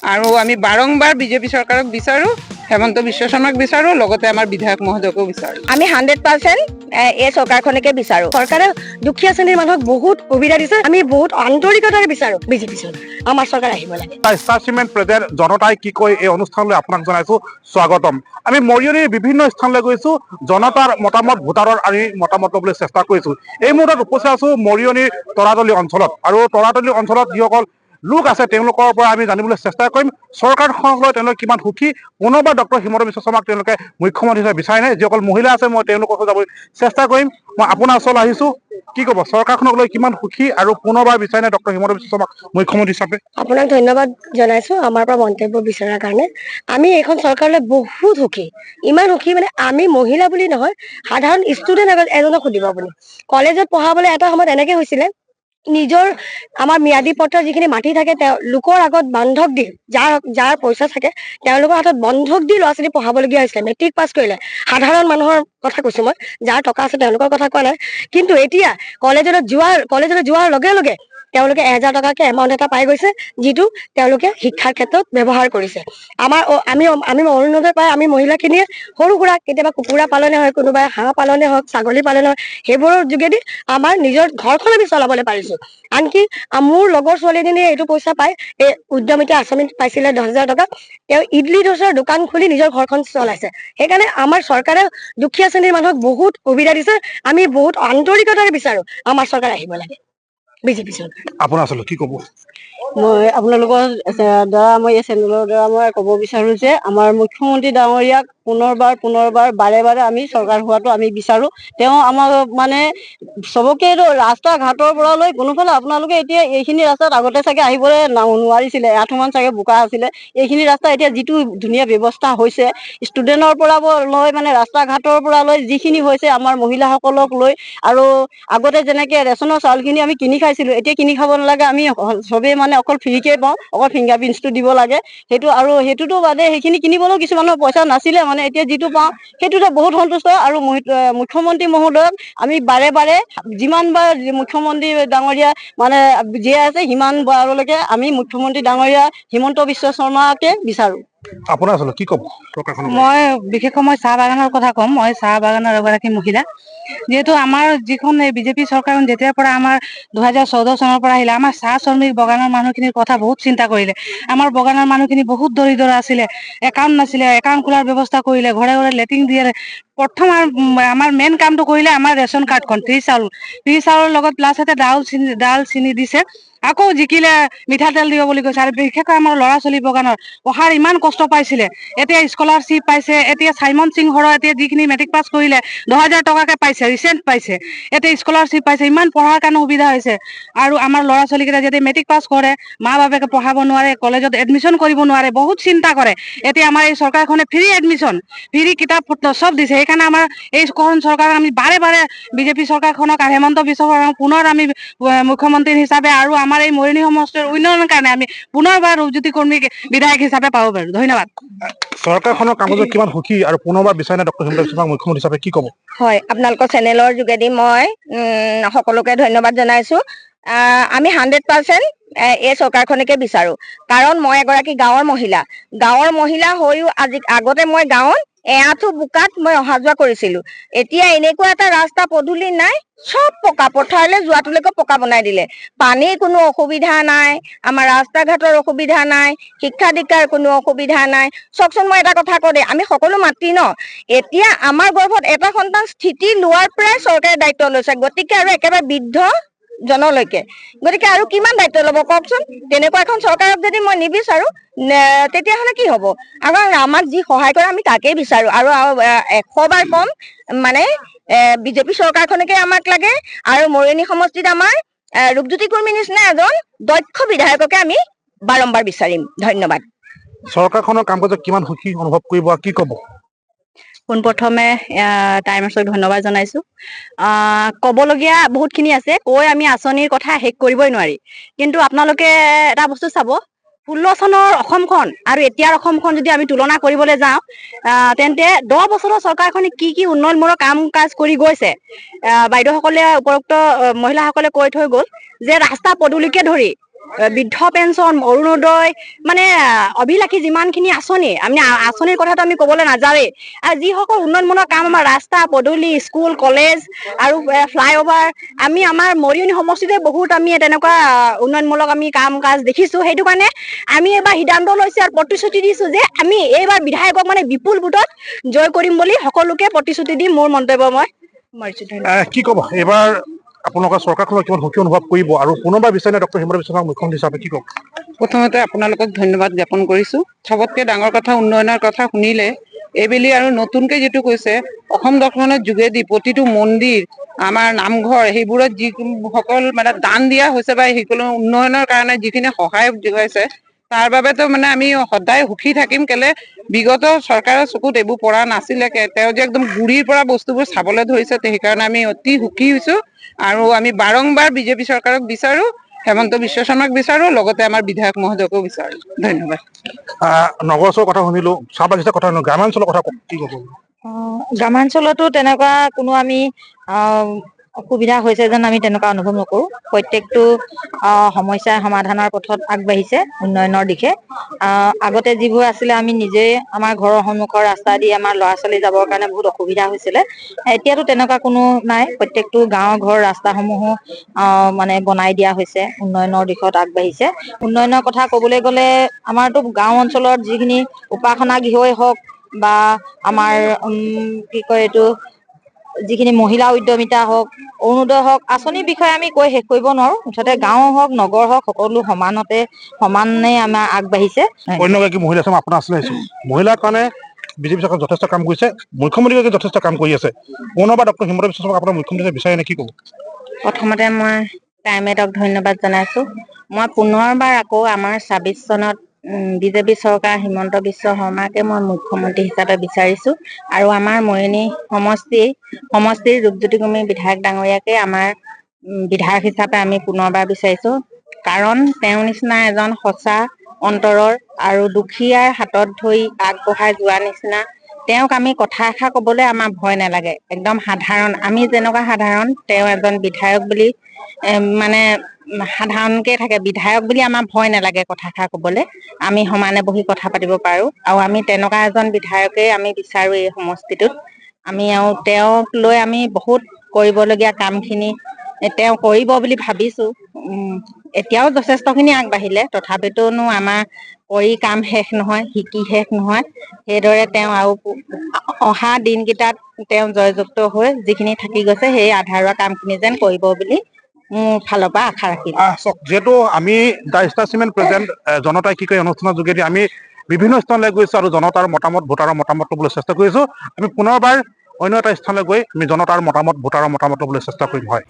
আৰু আমি বাৰংবাৰ বিজেপি চৰকাৰক বিচাৰো, হেমন্ত বিশ্ব শৰ্মাক বিচাৰো, লগতে আমাৰ বিধায়ক মহোদয়কো বিচাৰো। আমি 100% এই চৰকাৰখনকে বিচাৰো। চৰকাৰে দুখীয়া শ্ৰেণীৰ মানুহক বহুত সুবিধা দিছে। আমি বহুত আন্তৰিকতাৰে বিচাৰো বিজেপি চৰকাৰ, আমাৰ চৰকাৰ আহিব লাগে। ষ্টাৰ চিমেণ্ট প্ৰেজেণ্ট জনতাই কি কয় এই অনুষ্ঠানলৈ আপোনাক জনাইছো স্বাগতম। আমি মৰিয়নিৰ বিভিন্ন স্থানলৈ গৈছো, জনতাৰ মতামত ভোটাৰৰ আমি মতামত ল'বলৈ চেষ্টা কৰিছো। এই মুহূৰ্তত উপস্থিত আছো মৰিয়নিৰ তৰাতলী অঞ্চলত, আৰু তৰাতলী অঞ্চলত যিসকল লোক আছে তেওঁলোকৰ পৰা আমি জানিবলৈ চেষ্টা কৰিম চৰকাৰখনক লৈ তেওঁলোকে কিমান সুখী, পুনৰবাৰ ডক্টৰ হিমন্ত বিশ্ব শৰ্মাক তেওঁলোকে মুখ্যমন্ত্ৰী হিচাপে বিচাৰে নাই। যিসকল মহিলা আছে মই তেওঁলোকৰ ওচৰত যাবলৈ চেষ্টা কৰিম। মই আপোনাৰ ওচৰলৈ আহিছো, কি ক'ব চৰকাৰখনক লৈ কিমান সুখী আৰু পুনৰবাৰ বিচাৰে নাই ডক্টৰ হিমন্ত বিশ্ব শৰ্মাক মুখ্যমন্ত্ৰী হিচাপে? আপোনাক ধন্যবাদ জনাইছো আমাৰ পৰা মন্তব্য বিচৰাৰ কাৰণে। আমি এইখন চৰকাৰলৈ বহুত সুখী, ইমান সুখী মানে আমি মহিলা বুলি নহয়, সাধাৰণ ষ্টুডেণ্ট এজনক সুধিব আপুনি। কলেজত পঢ়াবলৈ এটা সময়ত এনেকে হৈছিলে, নিজৰ আমাৰ ম্যাদী পত্ৰ যিখিনি মাটি থাকে তেওঁলোকৰ আগত বন্ধক দি, যাৰ পইচা থাকে তেওঁলোকৰ হাতত বন্ধক দি ল'ৰা ছোৱালী পঢ়াবলগীয়া হৈছিলে। মেট্ৰিক পাছ কৰিলে, সাধাৰণ মানুহৰ কথা কৈছো মই, যাৰ টকা আছে তেওঁলোকৰ কথা কোৱা নাই। কিন্তু এতিয়া কলেজলৈ যোৱাৰ লগে লগে তেওঁলোকে 1000 টকাকে এমাউণ্ট এটা পাই গৈছে, যিটো তেওঁলোকে শিক্ষাৰ ক্ষেত্ৰত ব্যৱহাৰ কৰিছে। আমি অৰুণোদয় পাই আমি মহিলাখিনিয়ে সৰু সুৰা কেতিয়াবা কুকুৰা পালনে হয়, কোনোবাই হাঁহ পালনে হওক, ছাগলী পালনে হওক, সেইবোৰৰ যোগেদি আমাৰ নিজৰ ঘৰখন আমি চলাবলৈ পাৰিছো। আনকি মোৰ লগৰ ছোৱালী এজনীয়ে এইটো পইচা পাই, এই উদ্যমিতা আঁচনি পাইছিলে 10,000 টকা, তেওঁ ইডলি দোচাৰ দোকান খুলি নিজৰ ঘৰখন চলাইছে। সেইকাৰণে আমাৰ চৰকাৰে দুখীয়া শ্ৰেণীৰ মানুহক বহুত সুবিধা দিছে। আমি বহুত আন্তৰিকতাৰে বিচাৰো আমাৰ চৰকাৰ আহিব লাগে, বিজেপি চৰকাৰ। আপোনাৰ আচলতে কি ক'ব? মই আপোনালোকৰ দ্বাৰা মই এই চেনেলৰ দ্বাৰা মই ক'ব বিচাৰো যে আমাৰ মুখ্যমন্ত্ৰী ডাঙৰীয়াক পুনৰবাৰ বাৰে আমি চৰকাৰ হোৱাটো আমি বিচাৰো। তেওঁ আমাক মানে চবকে ৰাস্তা ঘাটৰ পৰা লৈ কোনোফালে আপোনালোকে এতিয়া এইখিনি ৰাস্তাত আগতে চাগে আহিবলৈ নোৱাৰিছিলে, এআঁঠুমান চাগে বোকা আছিলে। এইখিনি ৰাস্তা এতিয়া যিটো ধুনীয়া ব্যৱস্থা হৈছে, ষ্টুডেণ্টৰ পৰা লৈ মানে ৰাস্তা ঘাটৰ পৰা লৈ যিখিনি হৈছে আমাৰ মহিলাসকলক লৈ, আৰু আগতে যেনেকে ৰেচনৰ চাউলখিনি আমি কিনি খাইছিলো, এতিয়া কিনি খাব নালাগে, আমি চবেই মানে অকল ফ্ৰীকে পাওঁ, অকল ফিংগাৰ প্ৰিণ্টটো দিব লাগে। সেইটোতো বাদে সেইখিনি কিনিবলৈও কিছুমানৰ পইচা নাছিলে, মানে এতিয়া যিটো পাওঁ সেইটোতে বহুত সন্তুষ্ট। আৰু মুখ্যমন্ত্ৰী মহোদয়ক আমি বাৰে যিমানবাৰ মুখ্যমন্ত্ৰী ডাঙৰীয়া মানে জীয়াই আছে, সিমান বাৰলৈকে আমি মুখ্যমন্ত্ৰী ডাঙৰীয়া হিমন্ত বিশ্ব শৰ্মাকে বিচাৰো। আপোনাৰ আচলতে কি ক'ব চৰকাৰখনক? মই বিশেষকৈ মই চাহ বাগানৰ কথা ক'ম। মই চাহ বাগানৰ এগৰাকী মহিলা। যিহেতু আমাৰ যিখন এই বিজেপি চৰকাৰ যেতিয়াৰ পৰা আমাৰ 2014 চনৰ পৰা আহিলে, আমাৰ চাহ শ্ৰমিক বাগানৰ মানুহখিনিৰ কথা বহুত চিন্তা কৰিলে। আমাৰ বাগানৰ মানুহখিনি বহুত দৰিদ্ৰ আছিলে, একাউণ্ট নাছিলে, একাউণ্ট খোলাৰ ব্যৱস্থা কৰিলে, ঘৰে ঘৰে লেট্ৰিন দিয়ে। প্ৰথম আমাৰ মেইন কামটো কৰিলে আমাৰ ৰেচন কাৰ্ডখন, ফ্ৰী চাউলৰ লগত প্লাছ এটা ডাল চিনি দিছে। আকৌ জিকিলে মিঠাতেল দিব বুলি কৈছে। আৰু বিশেষকৈ আমাৰ ল'ৰা ছোৱালী বাগানৰ পঢ়াৰ ইমান কষ্ট পাইছিলে, এতিয়া স্কলাৰশ্বিপ পাইছে। এতিয়া চাইমন সিংহৰ এতিয়া যিখিনি মেট্ৰিক পাছ কৰিলে 10,000 টকাকে পাইছে, ৰিচেণ্ট পাইছে। এতিয়া স্কলাৰশ্বিপ পাইছে, ইমান পঢ়াৰ কাৰণে সুবিধা হৈছে। আৰু আমাৰ ল'ৰা ছোৱালীকেইটা যদি মেট্ৰিক পাছ কৰে, মা বাপেকে পঢ়াব নোৱাৰে, কলেজত এডমিশ্যন কৰিব নোৱাৰে, বহুত চিন্তা কৰে। এতিয়া আমাৰ এই চৰকাৰখনে ফ্ৰী এডমিশ্যন, ফ্ৰী কিতাপ পত্ৰ চব দিছে। সেইকাৰণে আমাৰ এইখন চৰকাৰ আমি বাৰে বিজেপি চৰকাৰখনক আৰু হেমন্ত বিশ্ব শৰ্মাক পুনৰ আমি মুখ্যমন্ত্ৰী হিচাপে আৰু আমাৰ এই মৰিয়নি সমষ্টিৰ উন্নয়নৰ কাৰণে আমি পুনৰবাৰ ৰূপজ্যোতি কৰ্মীক বিধায়ক হিচাপে পাব পাৰো। ধন্যবাদ। চৰকাৰখনৰ কামত কিমান সুখী আৰু পুনৰবাৰ বিচাৰে নাই ডক্টৰ হিমন্ত বিশ্ব শৰ্মাক মুখ্যমন্ত্ৰী হিচাপে, কি ক'ব? হয়, আপোনালোকৰ চেনেলৰ যোগেদি মই সকলোকে ধন্যবাদ জনাইছো। আমি 100% এই চৰকাৰখনকে বিচাৰো। কাৰণ মই এগৰাকী গাঁৱৰ মহিলা হৈও আগতে মই গাঁৱত এআঁঠু বোকাত মই অহা যোৱা কৰিছিলো। এতিয়া এনেকুৱা এটা ৰাস্তা পদূলি নাই, চব পকা, পথাৰলৈ যোৱাটোলৈকে পকা বনাই দিলে। পানীৰ কোনো অসুবিধা নাই, আমাৰ ৰাস্তা ঘাটৰ অসুবিধা নাই, শিক্ষা দীক্ষাৰ কোনো অসুবিধা নাই। চাওকচোন, মই এটা কথা কওঁ দেই, আমি সকলো মাতৃ ন, এতিয়া আমাৰ গৰ্ভত এটা সন্তান স্থিতি লোৱাৰ পৰাই চৰকাৰে দায়িত্ব লৈছে। গতিকে আৰু একেবাৰে বৃদ্ধ জনলৈকে, গতিকে আৰু কিমান দায়িত্ব ল'ব কওকচোন? তেনেকুৱা এখন চৰকাৰক যদি মই নিবিচাৰো, তেতিয়াহ'লে কি হ'ব? আমাক যি সহায় কৰে আমি তাকেই বিচাৰো। আৰু 100 বাৰ কম, মানে বিজেপি চৰকাৰখনকে আমাক লাগে। আৰু মৰিয়নি সমষ্টিত আমাৰ ৰূপজ্যোতি কুৰ্মীৰ নিচিনা এজন দক্ষ বিধায়ককে আমি বাৰম্বাৰ বিচাৰিম। ধন্যবাদ। চৰকাৰখনৰ কাম কাজত কিমান সুখী অনুভৱ কৰিব, কি ক'ব? পোনপ্ৰথমে টাইমছক ধন্যবাদ জনাইছো। ক'বলগীয়া বহুতখিনি আছে, কৈ আমি আঁচনিৰ কথা শেষ কৰিবই নোৱাৰি। কিন্তু আপোনালোকে এটা বস্তু চাব, 16 চনৰ অসমখন আৰু এতিয়াৰ অসমখন যদি আমি তুলনা কৰিবলৈ যাওঁ, তেন্তে 10 বছৰৰ চৰকাৰখনে কি উন্নয়নমূলক কাম কাজ কৰি গৈছে। বাইদেউসকলে উপৰোক্ত মহিলাসকলে কৈ থৈ গ'ল যে ৰাস্তা পদূলিকে ধৰি বৃদ্ধ পেঞ্চন, অৰুণোদয়, মানে অভিলাষী যিমানখিনি আঁচনি, আমি আঁচনিৰ কথাটো আমি ক'বলৈ নাযাওঁৱেই। আৰু যিসকল উন্নয়নমূলক কাম, আমাৰ ৰাস্তা পদূলি, স্কুল, কলেজ আৰু ফ্লাইঅভাৰ, আমি আমাৰ মৰিয়নি সমষ্টিতে বহুত আমি তেনেকুৱা উন্নয়নমূলক আমি কাম কাজ দেখিছো। সেইটো কাৰণে আমি এইবাৰ সিদ্ধান্ত লৈছো আৰু প্ৰতিশ্ৰুতি দিছো যে আমি এইবাৰ বিধায়কক মানে বিপুল ভোটত জয় কৰিম বুলি সকলোকে প্ৰতিশ্ৰুতি দি মোৰ মন্তব্য মই মাৰিছো। কি ক'ব এইবাৰ আপোনালোকৰ চৰকাৰখনৰ কিমান সুখী অনুভৱ কৰিব আৰু পুনৰবাৰ বিচাৰে ডক্টৰ হিমন্ত বিশ্ব শৰ্মাক মুখ্যমন্ত্ৰী হিচাপে কি ক'ব? প্ৰথমতে আপোনালোকক ধন্যবাদ জ্ঞাপন কৰিছো। চবতকে ডাঙৰ কথা, উন্নয়নৰ কথা শুনিলে এইবেলি আৰু নতুনকে যিটো কৈছে অসম দৰ্শনৰ যোগেদি প্ৰতিটো মন্দিৰ, আমাৰ নামঘৰ, সেইবোৰত যিসকল মানে দান দিয়া হৈছে বা সেইসকলৰ উন্নয়নৰ কাৰণে যিখিনি সহায় যোগাইছে, তাৰ বাবেতো মানে আমি সদায় সুখী থাকিম। কেলে বিগত চৰকাৰৰ চকুত এইবোৰ পৰা নাছিলে, তেওঁ যে একদম গুৰিৰ পৰা বস্তুবোৰ চাবলৈ ধৰিছে, সেইকাৰণে আমি অতি সুখী হৈছো। আৰু আমি বাৰংবাৰ বিজেপি চৰকাৰক বিচাৰো, হেমন্ত বিশ্ব শৰ্মাক বিচাৰো, লগতে আমাৰ বিধায়ক মহোদয়কো বিচাৰো। ধন্যবাদ। নগৰ অঞ্চলৰ কথা শুনিলো, চাহ বাগিচাৰ কথা শুনিলো, গ্ৰামাঞ্চলৰ কথা কি ক'ব? গ্ৰামাঞ্চলতো তেনেকুৱা কোনো আমি অসুবিধা হৈছে যেন আমি তেনেকুৱা অনুভৱ নকৰো। প্ৰত্যেকটো সমস্যাৰ সমাধানৰ পথত আগবাঢ়িছে উন্নয়নৰ দিশে। আগতে যিবোৰ আছিলে আমি নিজে আমাৰ ঘৰৰ সন্মুখৰ ৰাস্তা দি আমাৰ ল'ৰা ছোৱালী যাবৰ কাৰণে বহুত অসুবিধা হৈছিলে, এতিয়াতো তেনেকুৱা কোনো নাই। প্ৰত্যেকটো গাঁৱৰ ঘৰ ৰাস্তাসমূহো মানে বনাই দিয়া হৈছে, উন্নয়নৰ দিশত আগবাঢ়িছে। উন্নয়নৰ কথা ক'বলৈ গ'লে আমাৰতো গাঁও অঞ্চলত যিখিনি উপাসনা গৃহই হওক বা আমাৰ কি কয় এইটো, যিখিনি মহিলা উদ্যমিতা হওক, অৰুণোদয় হওক, আঁচনিৰ বিষয়ে আমি কৈ শেষ কৰিব নোৱাৰো। মুঠতে গাঁও হওক নগৰ হওক সকলো সমানে আমাৰ আগবাঢ়িছে। অন্য এগৰাকী মহিলা আছে, আপোনাৰ আছিলে মহিলাৰ কাৰণে বিজেপি চৰকাৰ যথেষ্ট কাম কৰিছে, মুখ্যমন্ত্ৰীগৰাকীয়ে যথেষ্ট কাম কৰি আছে। পুনৰবাৰ ডক্টৰ হিমন্ত বিশ্ব শৰ্মাক আপোনাৰ মুখ্যমন্ত্ৰী বিচাৰে নে কি ক'ব? প্ৰথমতে মই টাইমেটক ধন্যবাদ জনাইছো। মই পুনৰবাৰ আকৌ আমাৰ 26 চনত বিজেপি চৰকাৰ হিমন্ত বিশ্ব শৰ্মাকে মই মুখ্যমন্ত্ৰী হিচাপে বিচাৰিছো। আৰু আমাৰ মৰিয়নি সমষ্টিৰ ৰূপজ্যোতি কুৰ্মী বিধায়ক ডাঙৰীয়াকে আমাৰ বিধায়ক হিচাপে আমি পুনৰবাৰ বিচাৰিছো। কাৰণ তেওঁৰ নিচিনা এজন সঁচা অন্তৰৰ আৰু দুখীয়াৰ হাতত ধৰি আগবঢ়াই যোৱা নিচিনা তেওঁক আমি কথা এষাৰ কবলৈ আমাৰ ভয় নালাগে। একদম সাধাৰণ, আমি যেনেকুৱা সাধাৰণ, তেওঁ এজন বিধায়ক বুলি মানে সাধাৰণকে থাকে। বিধায়ক বুলি আমাৰ ভয় নালাগে কথা এষাৰ কবলৈ, আমি সমানে বহি কথা পাতিব পাৰো। আৰু আমি তেনেকুৱা এজন বিধায়কে আমি বিচাৰো এই সমষ্টিটোত। আমি আৰু তেওঁক লৈ আমি বহুত কৰিবলগীয়া কামখিনি তেওঁ কৰিব বুলি ভাবিছো। এতিয়াও যথেষ্টখিনি আগবাঢ়িলে, তথাপিতোনো আমাৰ কৰি কাম শেষ নহয়, শিকি শেষ নহয়। সেইদৰে তেওঁ আৰু অহা দিনকেইটাত তেওঁ জয়যুক্ত হৈ যিখিনি থাকি গৈছে সেই আধাৰুৱা কামখিনি যেন কৰিব বুলি মোৰ ফালৰ পৰা আশা ৰাখিছো। যিহেতু আমি দ্য ষ্টাৰ চিমেণ্ট প্ৰেজেণ্ট জনতাই কি কয় অনুষ্ঠানৰ যোগেদি আমি বিভিন্ন স্থানলৈ গৈছো আৰু জনতাৰ মতামত, ভোটাৰৰ মতামত ল'বলৈ চেষ্টা কৰিছো। আমি পুনৰবাৰ অন্য এটা স্থানলৈ গৈ আমি জনতাৰ মতামত, ভোটাৰৰ মতামত ল'বলৈ চেষ্টা কৰিম। হয়।